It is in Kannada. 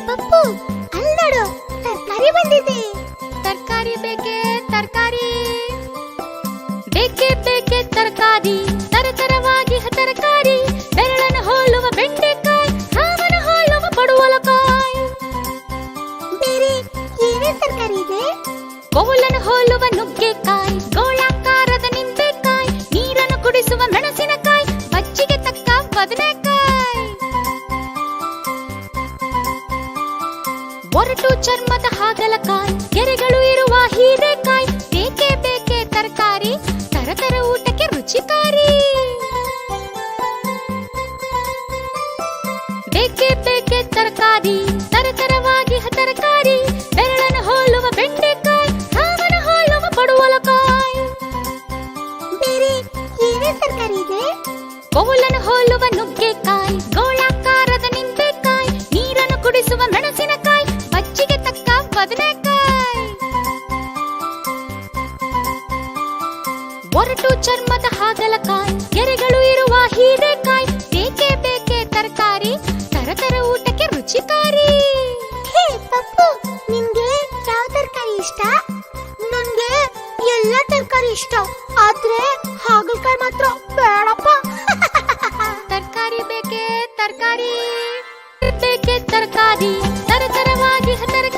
ಪಪ್ಪು ಅಲ್ಲಿ ನೋಡು, ತರಕಾರಿ ಬಂದಿದೆ. ತರಕಾರಿ ಬೇಕೆ ತರಕಾರಿ, ಬೇಕೆ ಬೇಕೆ ತರಕಾರಿ, ತರತರವಾಗಿ ತರಕಾರಿ, ಬೆರಳನ್ನು ಹೋಲುವ ಬೆಂಡೆಕಾಯಿ, ಹಾವನ ಹೋಲುವ ಪಡುವಲಕಾಯಿ. ಬೇರೆ ಏನೇನ್ ತರಕಾರಿ ಇದೆ? ಕೋಲನ್ನು ಹೋಲುವ ನುಗ್ಗೆಕಾಯಿ, ಗೋಳಾಕಾರದ ನಿಂಬೆಕಾಯಿ, ನೀರನ್ನು ಕುಡಿಸುವ ಮೆಣಸಿನಕಾಯಿ, ಬಜ್ಜಿಗೆ ತಕ್ಕ ಬದನೆಕಾಯಿ. ಒರಟು ಚರ್ಮದ ಹಾಗಲಕಾಯಿ, ಗೆರೆಗಳು ಇರುವ ಹೀರೆಕಾಯಿ, ಬೇಕೆ ಬೇಕೆ ತರಕಾರಿ, ತರತರ ಊಟಕ್ಕೆ ರುಚಿಕಾರಿ. ಬೇಕೆ ಬೇಕೆ ತರಕಾರಿ, ತರತರವಾಗಿ ತರಕಾರಿ, ಬೆರಳನ್ನು ಹೋಲುವ ಬೆಂಡೆಕಾಯಿ, ಹಾವನ ಹೋಲುವ ಪಡುವಲಕಾಯಿ. ಬೇರೆ ಏನೇನ್ ತರಕಾರಿ ಇದೆ? ಕೋಲನ್ನು ಹೋಲುವ ನುಗ್ಗೆಕಾಯಿ, ಗೋಳಾಕಾರದ ನಿಂಬೆಕಾಯಿ, ನೀರನ್ನು ಕುಡಿಸುವ ಮೆಣಸಿನಕಾಯಿ, ಬಜ್ಜಿಗೆ ತಕ್ಕ ಬದನೆಕಾಯಿ. ಒರಟು ಚರ್ಮದ ಹಾಗಲಕಾಯಿ, ಗೆರೆಗಳು ಇರುವ ಹೀರೆಕಾಯಿ, ಬೇಕೆ ಬೇಕೆ ತರಕಾರಿ, ತರತರ ಊಟಕ್ಕೆ ರುಚಿಕಾರಿ. ಹೇ ಪಪ್ಪು, ನಿನ್ಗೆ ಯಾವ ತರಕಾರಿ ಇಷ್ಟ? ನನ್ಗೆ ಎಲ್ಲಾ ತರಕಾರಿ ಇಷ್ಟ, ಆದ್ರೆ ಹಾಗಲಕಾಯಿ ಮಾತ್ರ ಬೇಡಪ್ಪ. ತರಕಾರಿ ಬೇಕೆ ತರಕಾರಿ, ಬೇಕೆ ತರಕಾರಿ, ತರತರವಾಗಿ ತರಕಾರಿ.